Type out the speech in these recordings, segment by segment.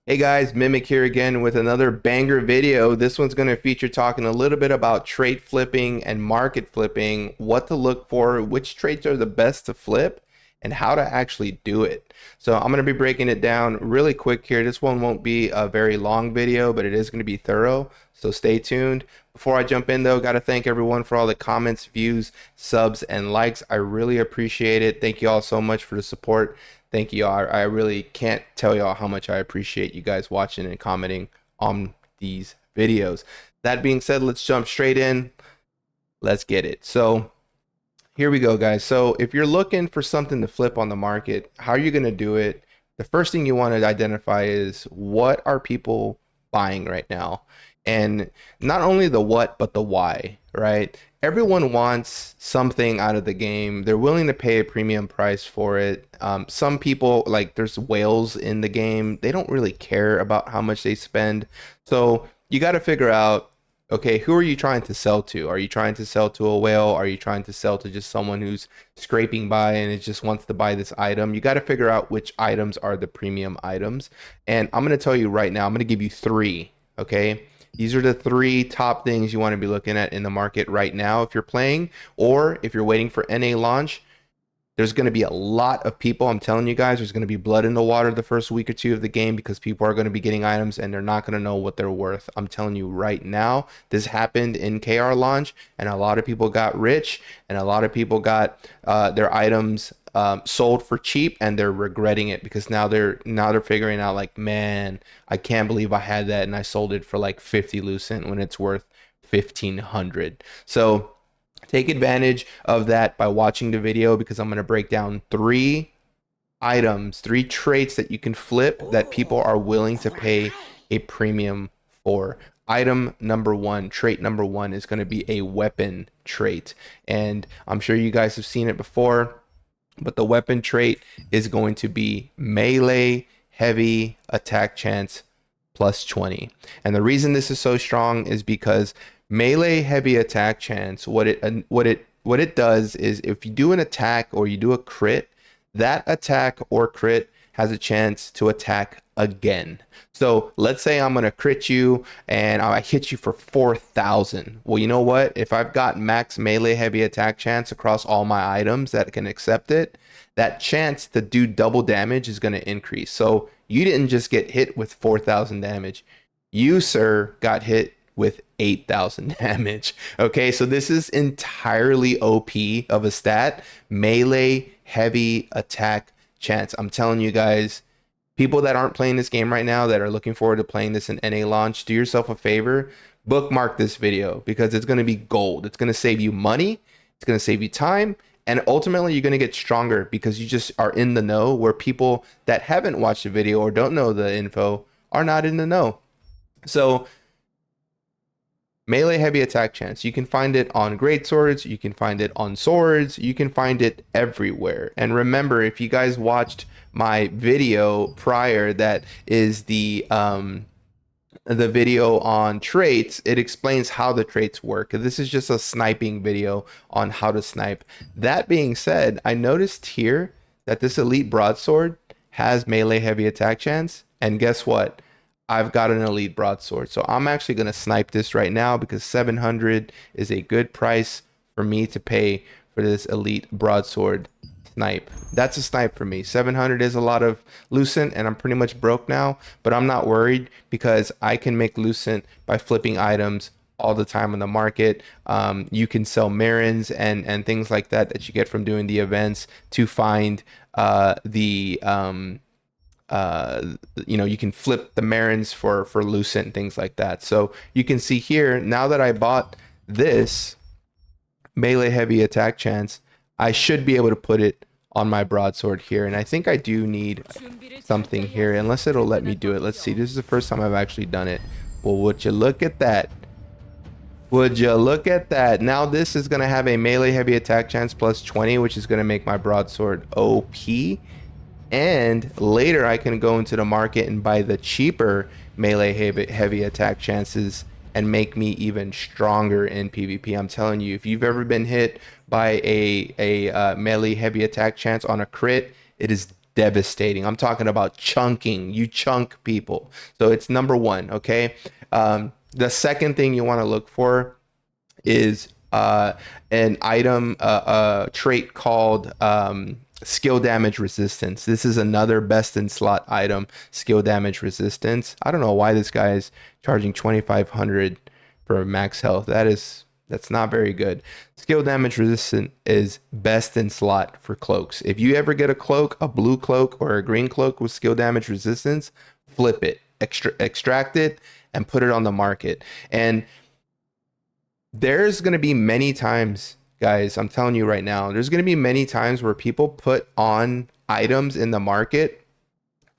Hey guys, Mimic here again with another banger video. This one's going to feature talking a little bit about trait flipping and market flipping, what to look for, which traits are the best to flip, and how to actually do it. So I'm going to be breaking it down really quick here. This one won't be a very long video, but it is going to be thorough, so stay tuned. Before I jump in though, got to thank everyone for all the comments, views, subs, and likes. I really appreciate it. Thank you all so much for the support. Thank you. I really can't tell y'all how much I appreciate you guys watching and commenting on these videos. That being said, let's jump straight in. Let's get it. So here we go, guys. So if you're looking for something to flip on the market, how are you going to do it? The first thing you want to identify is what are people buying right now? And not only the what, but the why, right? Everyone wants something out of the game. They're willing to pay a premium price for it. Some people, like there's whales in the game, they don't really care about how much they spend. So you got to figure out, okay, who are you trying to sell to? Are you trying to sell to a whale? Are you trying to sell to just someone who's scraping by and it just wants to buy this item? You got to figure out which items are the premium items. And I'm going to tell you right now, I'm going to give you three, okay? These are the three top things you want to be looking at in the market right now if you're playing, or if you're waiting for NA launch. There's going to be a lot of people. I'm telling you guys, there's going to be blood in the water the first week or two of the game because people are going to be getting items and they're not going to know what they're worth. I'm telling you right now, this happened in KR launch and a lot of people got rich and a lot of people got their items sold for cheap and they're regretting it because now they're figuring out like, man, I can't believe I had that and I sold it for like 50 Lucent when it's worth 1500. So take advantage of that by watching the video because I'm going to break down three items, three traits that you can flip that people are willing to pay a premium for. Item number one, trait number one is going to be a weapon trait. And I'm sure you guys have seen it before, but the weapon trait is going to be melee heavy attack chance plus 20. And the reason this is so strong is because melee heavy attack chance, what it does is if you do an attack or you do a crit, that attack or crit has a chance to attack again. So let's say I'm gonna crit you and I hit you for 4,000. Well, you know what? If I've got max melee heavy attack chance across all my items that can accept it, that chance to do double damage is gonna increase. So you didn't just get hit with 4,000 damage. You, sir, got hit with 8,000 damage. Okay, so this is entirely OP of a stat. Melee heavy attack chance. I'm telling you guys, people that aren't playing this game right now that are looking forward to playing this in NA launch, do yourself a favor, bookmark this video because it's going to be gold. It's going to save you money, it's going to save you time, and ultimately you're going to get stronger because you just are in the know where people that haven't watched the video or don't know the info are not in the know. So melee heavy attack chance. You can find it on great swords, you can find it on swords, you can find it everywhere. And remember, if you guys watched my video prior, that is the video on traits, it explains how the traits work. This is just a sniping video on how to snipe. That being said, I noticed here that this elite broadsword has melee heavy attack chance, and guess what? I've got an elite broadsword. So I'm actually going to snipe this right now because 700 is a good price for me to pay for this elite broadsword snipe. That's a snipe for me. 700 is a lot of Lucent and I'm pretty much broke now, but I'm not worried because I can make Lucent by flipping items all the time on the market. You can sell Marins and things like that that you get from doing the events to find you can flip the Marins for Lucent and things like that. So you can see here, now that I bought this melee heavy attack chance, I should be able to put it on my broadsword here. And I think I do need something here, unless it'll let me do it. Let's see, this is the first time I've actually done it. Well, would you look at that? Would you look at that? Now this is going to have a melee heavy attack chance plus 20, which is going to make my broadsword OP. And later I can go into the market and buy the cheaper melee heavy attack chances and make me even stronger in PvP. I'm telling you, if you've ever been hit by a melee heavy attack chance on a crit, it is devastating. I'm talking about chunking. You chunk people. So it's number one, okay? The second thing you want to look for is an item, trait called skill damage resistance. This is another best in slot item, skill damage resistance. I don't know why this guy is charging 2,500 for max health. That's not very good. Skill damage resistant is best in slot for cloaks. If you ever get a cloak, a blue cloak or a green cloak with skill damage resistance, flip it, extract it, and put it on the market. And there's going to be many times, guys, I'm telling you right now, there's going to be many times where people put on items in the market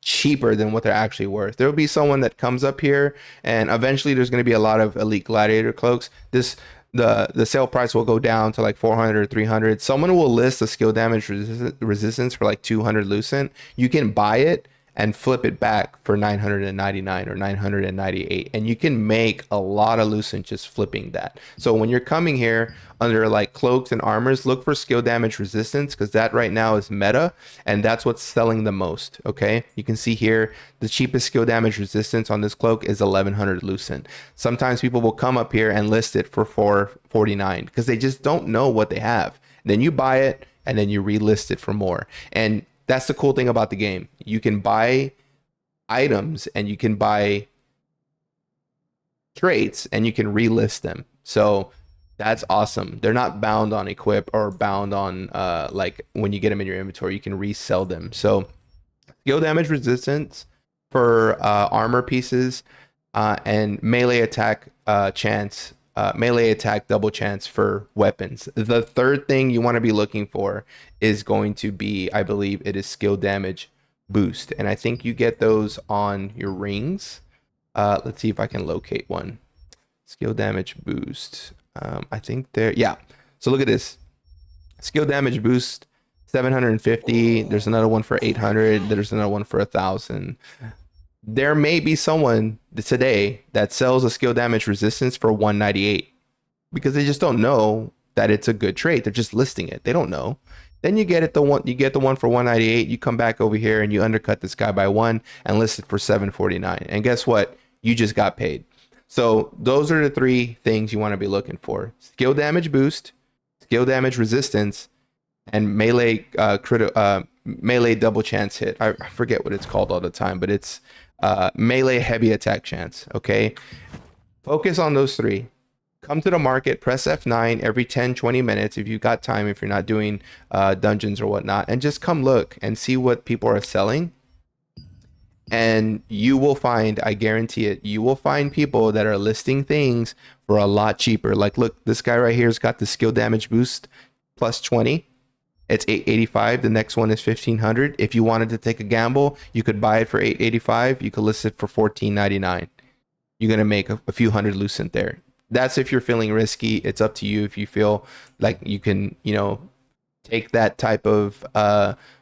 cheaper than what they're actually worth. There will be someone that comes up here, and eventually there's going to be a lot of elite gladiator cloaks. The sale price will go down to like 400 or 300. Someone will list a skill damage resistance for like 200 Lucent. You can buy it and flip it back for 999 or 998, and you can make a lot of Lucent just flipping that. So when you're coming here under like cloaks and armors, look for skill damage resistance, because that right now is meta and that's what's selling the most. Okay, you can see here the cheapest skill damage resistance on this cloak is 1100 Lucent. Sometimes people will come up here and list it for 449 because they just don't know what they have. Then you buy it and then you relist it for more. And that's the cool thing about the game. You can buy items and you can buy traits and you can relist them. So that's awesome. They're not bound on equip or bound on like when you get them in your inventory, you can resell them. So skill damage resistance for armor pieces and melee attack chance. Melee attack double chance for weapons. The third thing you want to be looking for is going to be, I believe it is skill damage boost. And I think you get those on your rings. Let's see if I can locate one. Skill damage boost. I think there, yeah. So look at this. Skill damage boost, 750. There's another one for 800. There's another one for 1,000. There may be someone today that sells a skill damage resistance for 198 because they just don't know that it's a good trait. They're just listing it. They don't know. Then you get the one for 198. You come back over here and you undercut this guy by one and list it for 749. And guess what? You just got paid. So those are the three things you want to be looking for: skill damage boost, skill damage resistance, and melee melee double chance hit. I forget what it's called all the time, but it's melee heavy attack chance. Okay, focus on those three. Come to the market, press F9 every 10-20 minutes if you've got time, if you're not doing dungeons or whatnot, and just come look and see what people are selling. And you will find, I guarantee it, you will find people that are listing things for a lot cheaper. Like, look, this guy right here's got the skill damage boost plus 20. It's 885. The next one is 1500. If you wanted to take a gamble, you could buy it for 885. You could list it for 1499. You're gonna make a few hundred Lucent there. That's if you're feeling risky. It's up to you if you feel like you can, take that type of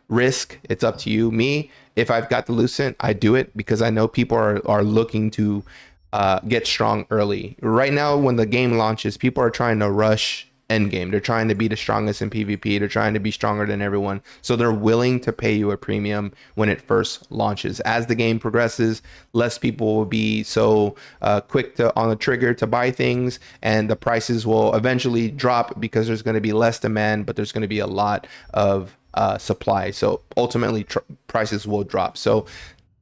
risk. It's up to you. Me, if I've got the Lucent, I do it because I know people are looking to get strong early. Right now, when the game launches, people are trying to rush endgame. They're trying to be the strongest in PvP. They're trying to be stronger than everyone. So they're willing to pay you a premium when it first launches. As the game progresses, less people will be so quick on the trigger to buy things, and the prices will eventually drop because there's going to be less demand, but there's going to be a lot of supply. So ultimately prices will drop. So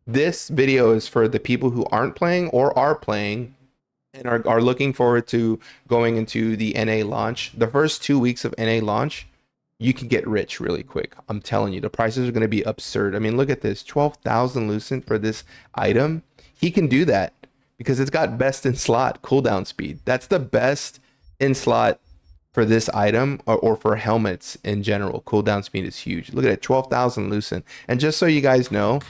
this video is for the people who aren't playing or are playing and are looking forward to going into the NA launch. The first 2 weeks of NA launch, you can get rich really quick. I'm telling you, the prices are going to be absurd. I mean, look at this, 12,000 Lucent for this item. He can do that because it's got best in slot cooldown speed. That's the best in slot for this item, or for helmets in general. Cooldown speed is huge. Look at it, 12,000 Lucent. And just so you guys know,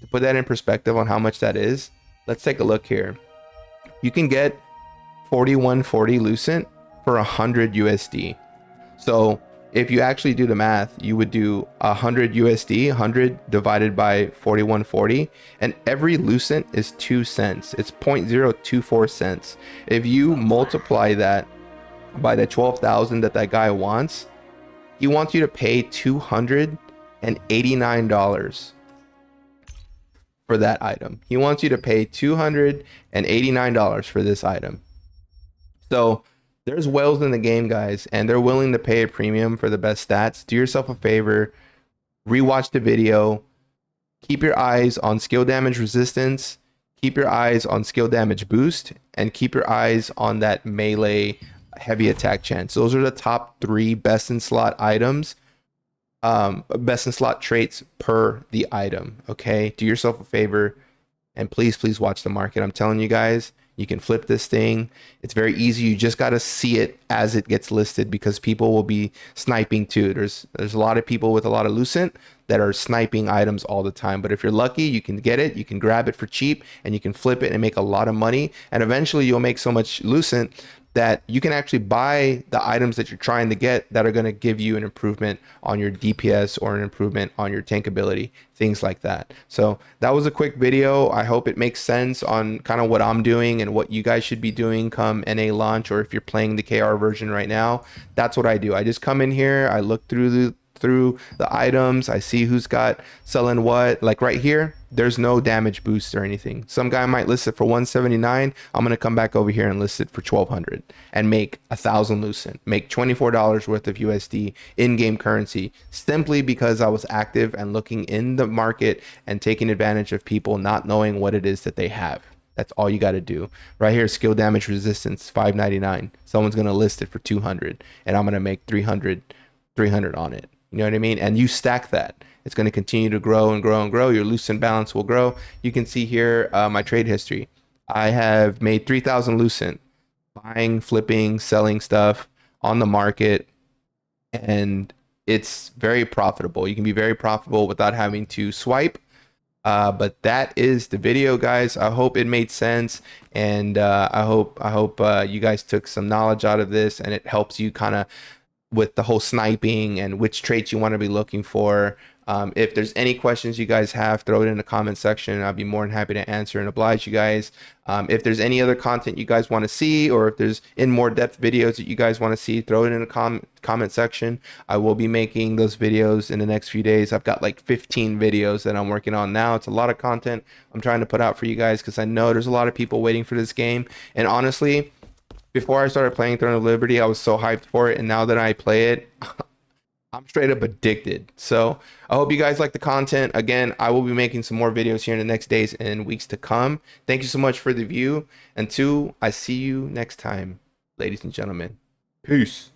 to put that in perspective on how much that is, let's take a look here. You can get 4140 Lucent for 100 USD. So if you actually do the math, you would do 100 USD, 100 divided by 4140, and every Lucent is 2 cents. It's 0.024 cents. If you multiply that by the 12,000 that guy wants, he wants you to pay 200 for that item. He wants you to pay $289 for this item. So there's whales in the game, guys, and they're willing to pay a premium for the best stats. Do yourself a favor, rewatch the video, keep your eyes on skill damage resistance, keep your eyes on skill damage boost, and keep your eyes on that melee heavy attack chance. Those are the top 3 best in slot items, best in slot traits per the item. Okay, do yourself a favor and please watch the market. I'm telling you guys, you can flip this thing. It's very easy. You just got to see it as it gets listed, because people will be sniping too. There's a lot of people with a lot of Lucent that are sniping items all the time. But if you're lucky, you can get it, you can grab it for cheap, and you can flip it and make a lot of money. And eventually you'll make so much Lucent that you can actually buy the items that you're trying to get that are going to give you an improvement on your DPS or an improvement on your tank ability, things like that. So that was a quick video. I hope it makes sense on kind of what I'm doing and what you guys should be doing come NA launch, or if you're playing the KR version right now. That's what I do. I just come in here, I look through the items, I see who's got selling what. Like right here, there's no damage boost or anything. Some guy might list it for 179. I'm gonna come back over here and list it for 1200 and make 1,000 Lucent, make $24 worth of USD in-game currency, simply because I was active and looking in the market and taking advantage of people not knowing what it is that they have. That's all you got to do. Right here, skill damage resistance, 599. Someone's gonna list it for 200, and I'm gonna make 300 on it. You know what I mean? And you stack that, it's going to continue to grow and grow and grow. Your Lucent balance will grow. You can see here my trade history. I have made 3,000 Lucent buying, flipping, selling stuff on the market, and it's very profitable. You can be very profitable without having to swipe. But that is the video, guys. I hope it made sense, and I hope you guys took some knowledge out of this, and it helps you kind of with the whole sniping and which traits you want to be looking for. If there's any questions you guys have, throw it in the comment section. I'll be more than happy to answer and oblige you guys. If there's any other content you guys want to see, or if there's in more depth videos that you guys want to see, throw it in the comment section. I will be making those videos in the next few days. I've got like 15 videos that I'm working on now. It's a lot of content I'm trying to put out for you guys, because I know there's a lot of people waiting for this game. And honestly, before I started playing Throne of Liberty, I was so hyped for it, and now that I play it, I'm straight up addicted. So I hope you guys like the content. Again, I will be making some more videos here in the next days and weeks to come. Thank you so much for the view. And 2, I see you next time, ladies and gentlemen. Peace.